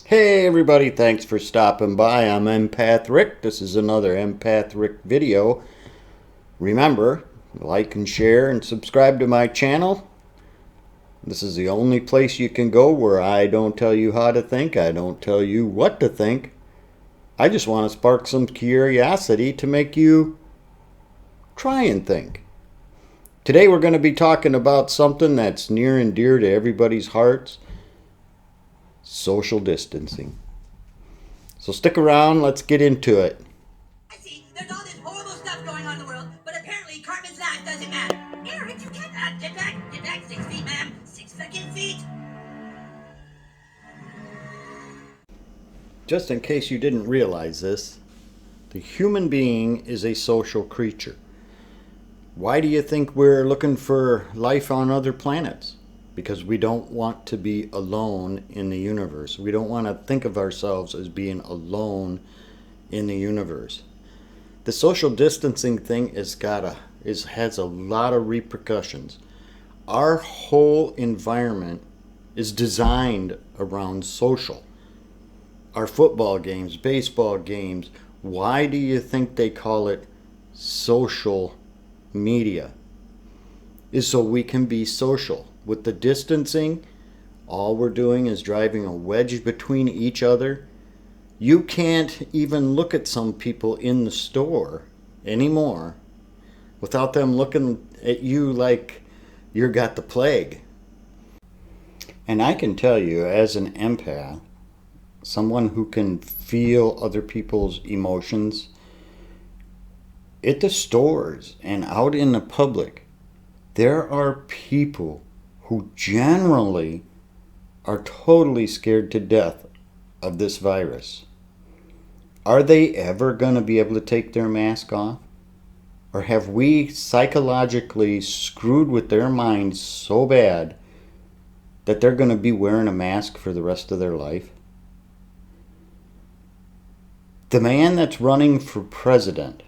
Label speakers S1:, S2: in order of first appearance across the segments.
S1: Hey everybody, thanks for stopping by. I'm Empath Rick. This is another Empath Rick video. Remember, like and share and subscribe to my channel. This is the only place you can go where I don't tell you how to think. I don't tell you what to think. I just want to spark some curiosity to make you try and think. Today we're going to be talking about something that's near and dear to everybody's hearts. Social distancing. So stick around, let's get into it.
S2: I see, there's all this horrible stuff going on in the world, but apparently Cartman's life doesn't matter. Eric, you cannot get back 6 feet, ma'am. 6 fucking feet.
S1: Just in case you didn't realize this, the human being is a social creature. Why do you think we're looking for life on other planets? Because we don't want to be alone in the universe. We don't want to think of ourselves as being alone in the universe. The social distancing thing has a lot of repercussions. Our whole environment is designed around social. Our football games, baseball games, why do you think they call it social media? Is so we can be social. With the distancing, all we're doing is driving a wedge between each other. You can't even look at some people in the store anymore without them looking at you like you got the plague. And I can tell you, as an empath, someone who can feel other people's emotions, at the stores and out in the public, there are people who generally are totally scared to death of this virus. Are they ever going to be able to take their mask off? Or have we psychologically screwed with their minds so bad that they're going to be wearing a mask for the rest of their life? The man that's running for president,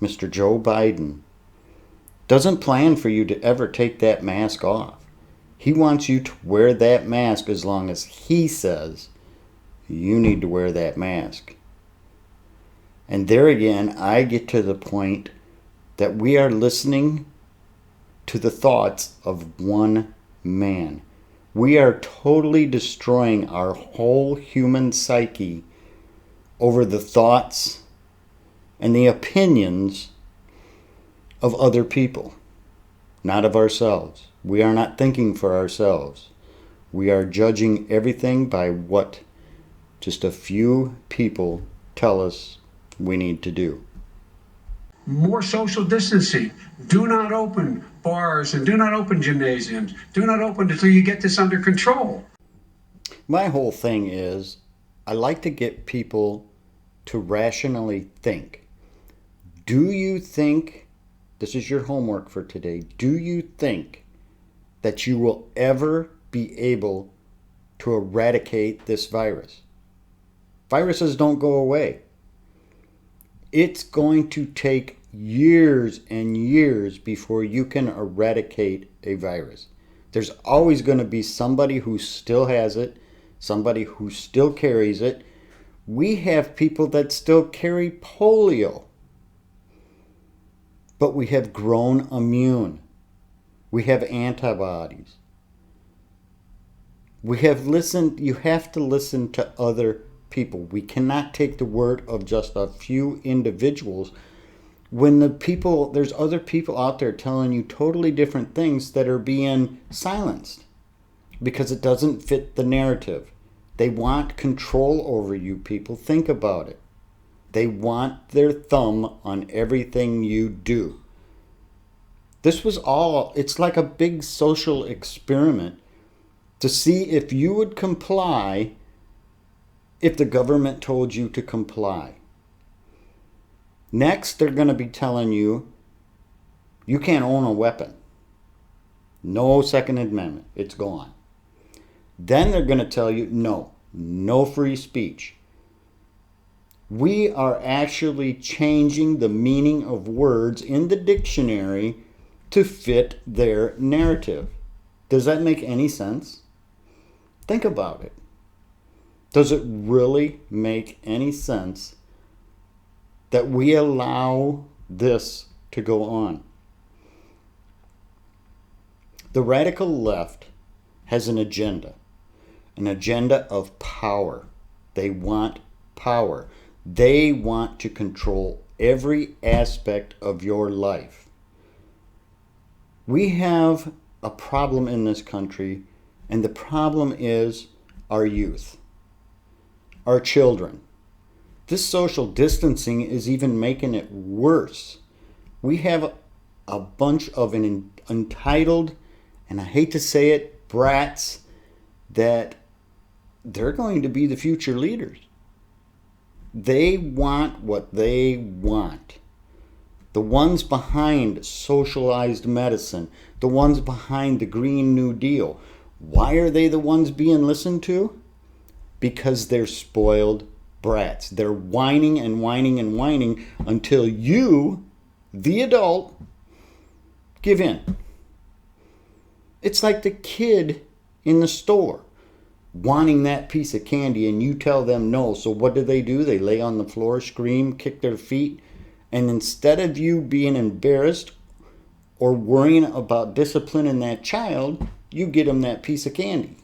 S1: Mr. Joe Biden, doesn't plan for you to ever take that mask off. He wants you to wear that mask as long as he says you need to wear that mask. And there again, I get to the point that we are listening to the thoughts of one man. We are totally destroying our whole human psyche over the thoughts and the opinions of other people, not of ourselves. We are not thinking for ourselves. We are judging everything by what just a few people tell us we need to do.
S3: More social distancing. Do not open bars and do not open gymnasiums. Do not open until you get this under control.
S1: My whole thing is, I like to get people to rationally think. Do you think, this is your homework for today, do you think that you will ever be able to eradicate this virus? Viruses don't go away. It's going to take years and years before you can eradicate a virus. There's always going to be somebody who still has it, somebody who still carries it. We have people that still carry polio, but we have grown immune. We have antibodies. You have to listen to other people. We cannot take the word of just a few individuals when there's other people out there telling you totally different things that are being silenced because it doesn't fit the narrative. They want control over you people. Think about it. They want their thumb on everything you do. It's like a big social experiment to see if you would comply if the government told you to comply. Next, they're going to be telling you, you can't own a weapon. No Second Amendment. It's gone. Then they're going to tell you, no free speech. We are actually changing the meaning of words in the dictionary to fit their narrative. Does that make any sense? Think about it. Does it really make any sense that we allow this to go on? The radical left has an agenda of power. They want power. They want to control every aspect of your life. We have a problem in this country, and the problem is our youth, our children. This social distancing is even making it worse. We have a bunch of entitled, and I hate to say it, brats that they're going to be the future leaders. They want what they want. The ones behind socialized medicine, the ones behind the Green New Deal. Why are they the ones being listened to? Because they're spoiled brats. They're whining and whining and whining until you, the adult, give in. It's like the kid in the store wanting that piece of candy and you tell them no. So what do? They lay on the floor, scream, kick their feet. And instead of you being embarrassed or worrying about disciplining that child, you get them that piece of candy.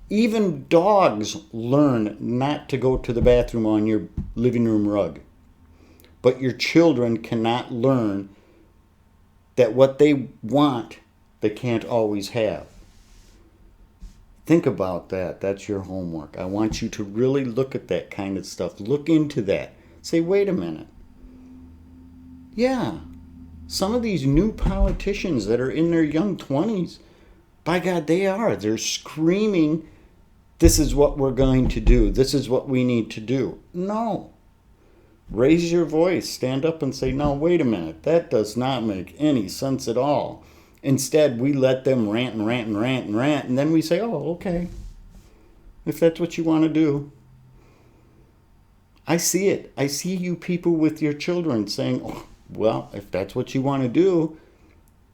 S1: Even dogs learn not to go to the bathroom on your living room rug. But your children cannot learn that what they want, they can't always have. Think about that. That's your homework. I want you to really look at that kind of stuff. Look into that. Say, wait a minute. Yeah, some of these new politicians that are in their young 20s, by God, they are. They're screaming, this is what we're going to do. This is what we need to do. No. Raise your voice. Stand up and say, no, wait a minute. That does not make any sense at all. Instead, we let them rant and rant and rant and rant, and then we say, oh, okay, if that's what you want to do. I see it. I see you people with your children saying, oh, well, if that's what you want to do,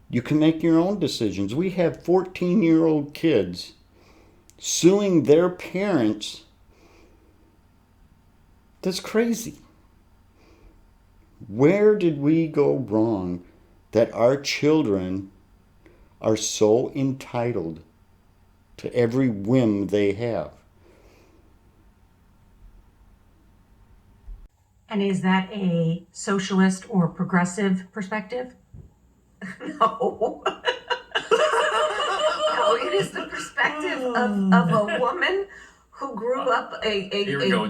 S1: you can make your own decisions. We have 14-year-old kids suing their parents. That's crazy. Where did we go wrong that our children are so entitled to every whim they have?
S4: And is that a socialist or progressive perspective?
S5: No. No, it is the perspective of a woman who grew up a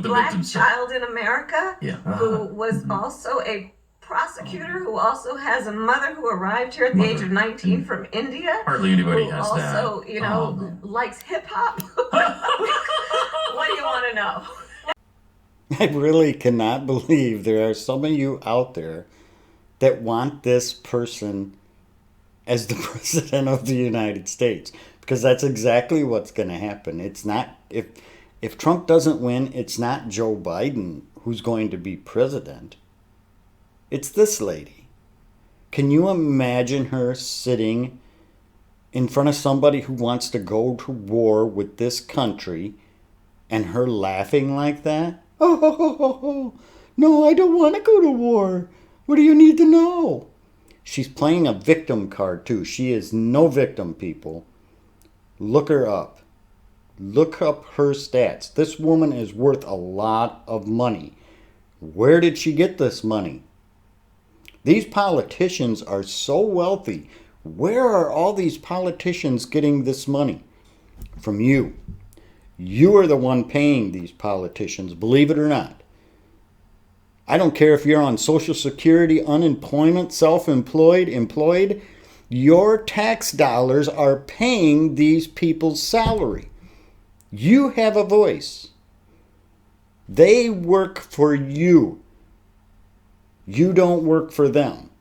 S5: black child in America, who was also a prosecutor, who also has a mother who arrived here at the age of 19 from India.
S6: Hardly anybody has
S5: also,
S6: that.
S5: Also, you know, likes hip hop. What do you want to know?
S1: I really cannot believe there are some of you out there that want this person as the president of the United States, because that's exactly what's going to happen. It's not, if Trump doesn't win, it's not Joe Biden who's going to be president. It's this lady. Can you imagine her sitting in front of somebody who wants to go to war with this country and her laughing like that? Oh, no, I don't want to go to war. What do you need to know? She's playing a victim card too. She is no victim, people. Look her up. Look up her stats. This woman is worth a lot of money. Where did she get this money? These politicians are so wealthy. Where are all these politicians getting this money? From you. You are the one paying these politicians, believe it or not. I don't care if you're on Social Security, unemployment, self-employed, employed. Your tax dollars are paying these people's salary. You have a voice. They work for you. You don't work for them.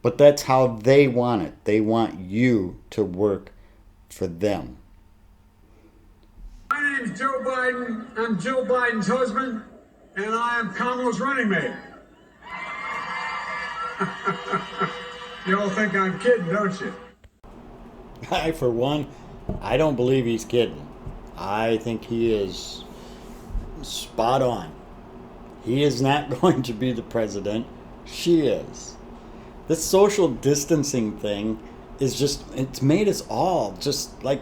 S1: But that's how they want it. They want you to work for them.
S3: My name's Joe Biden. I'm Joe Biden's husband, and I am Kamala's running mate. You all think I'm kidding, don't you?
S1: I, for one, I don't believe he's kidding. I think he is spot on. He is not going to be the president. She is. This social distancing thing is just, it's made us all just like,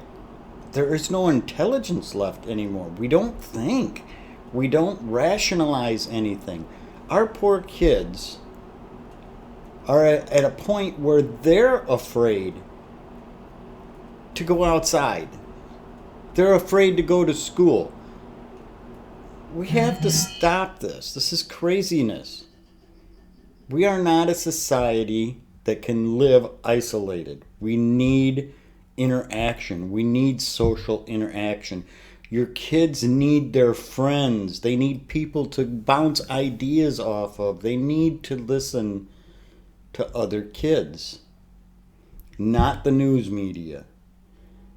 S1: there is no intelligence left anymore. We don't think. We don't rationalize anything. Our poor kids are at a point where they're afraid to go outside. They're afraid to go to school. We have to stop this. This is craziness. We are not a society that can live isolated. We need interaction. We need social interaction. Your kids need their friends. They need people to bounce ideas off of. They need to listen to other kids, not the news media.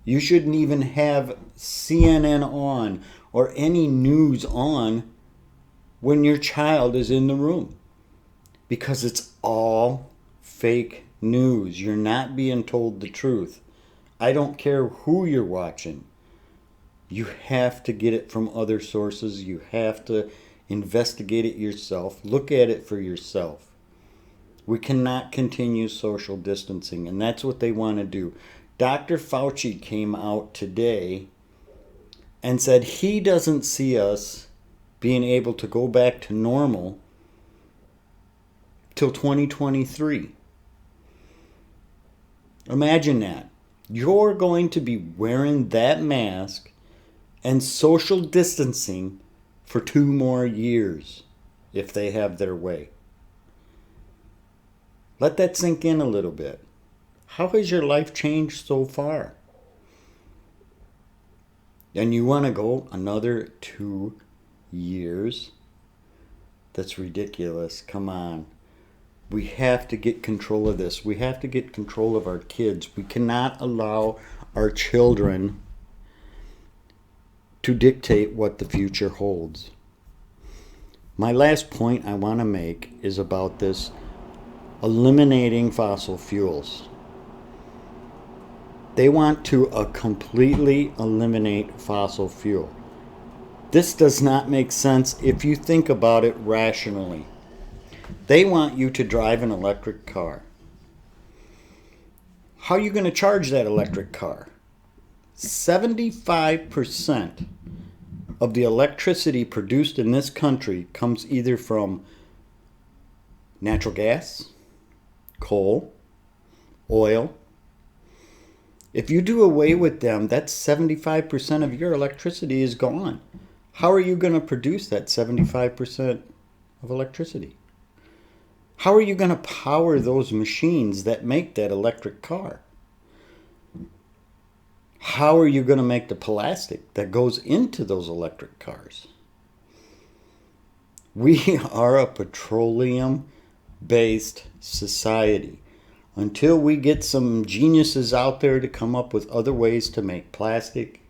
S1: You shouldn't even have CNN on or any news on when your child is in the room, because it's all fake news. You're not being told the truth. I don't care who you're watching. You have to get it from other sources. You have to investigate it yourself. Look at it for yourself. We cannot continue social distancing, and that's what they want to do. Dr. Fauci came out today and said he doesn't see us being able to go back to normal till 2023. Imagine that. You're going to be wearing that mask and social distancing for 2 more years if they have their way. Let that sink in a little bit. How has your life changed so far? And you want to go another 2 years? That's ridiculous. Come on. We have to get control of this. We have to get control of our kids. We cannot allow our children to dictate what the future holds. My last point I want to make is about this eliminating fossil fuels. They want to completely eliminate fossil fuel. This does not make sense if you think about it rationally. They want you to drive an electric car. How are you going to charge that electric car? 75% of the electricity produced in this country comes either from natural gas, coal, oil. If you do away with them, that's 75% of your electricity is gone. How are you going to produce that 75% of electricity? How are you going to power those machines that make that electric car? How are you going to make the plastic that goes into those electric cars? We are a petroleum-based society. Until we get some geniuses out there to come up with other ways to make plastic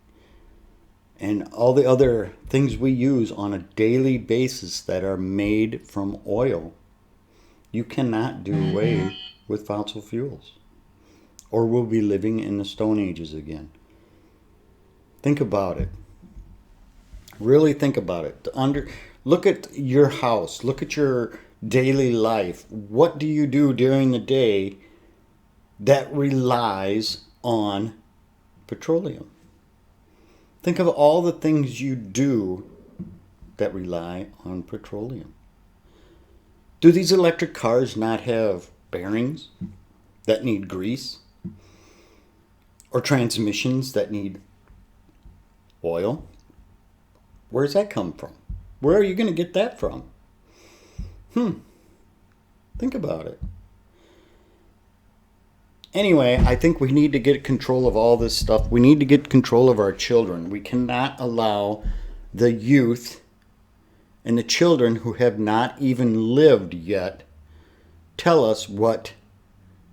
S1: and all the other things we use on a daily basis that are made from oil, you cannot do away with fossil fuels. Or we'll be living in the Stone Ages again. Think about it. Really think about it. Look at your house. Look at your daily life. What do you do during the day that relies on petroleum? Think of all the things you do that rely on petroleum. Do these electric cars not have bearings that need grease? Or transmissions that need oil? Where does that come from? Where are you going to get that from? Think about it. Anyway, I think we need to get control of all this stuff. We need to get control of our children. We cannot allow the youth and the children who have not even lived yet tell us what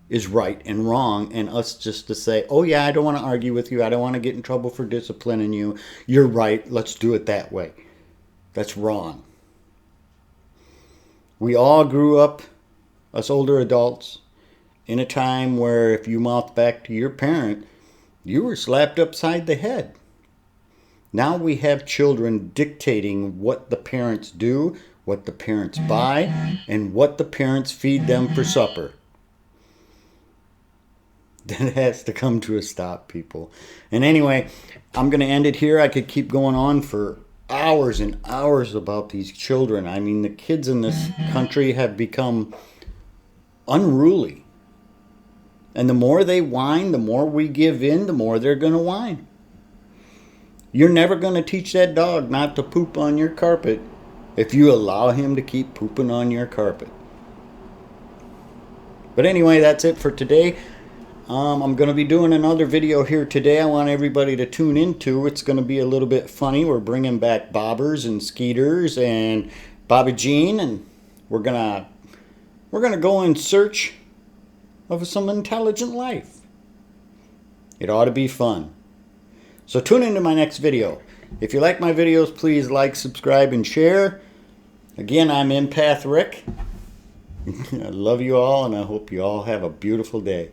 S1: is right and wrong, and us just to say, oh yeah, I don't want to argue with you. I don't want to get in trouble for disciplining you. You're right. Let's do it that way. That's wrong. We all grew up, us older adults, in a time where if you mouthed back to your parent, you were slapped upside the head. Now we have children dictating what the parents do, what the parents buy, and what the parents feed them for supper. That has to come to a stop, people. And anyway, I'm going to end it here. I could keep going on for hours and hours about these children. I mean, the kids in this country have become unruly. And the more they whine, the more we give in, the more they're going to whine. You're never going to teach that dog not to poop on your carpet if you allow him to keep pooping on your carpet. But anyway, that's it for today. I'm going to be doing another video here today I want everybody to tune into. It's going to be a little bit funny. We're bringing back Bobbers and Skeeters and Bobby Jean, and we're going to go in search of some intelligent life. It ought to be fun. So tune into my next video. If you like my videos, please like, subscribe, and share. Again, I'm Empath Rick. I love you all, and I hope you all have a beautiful day.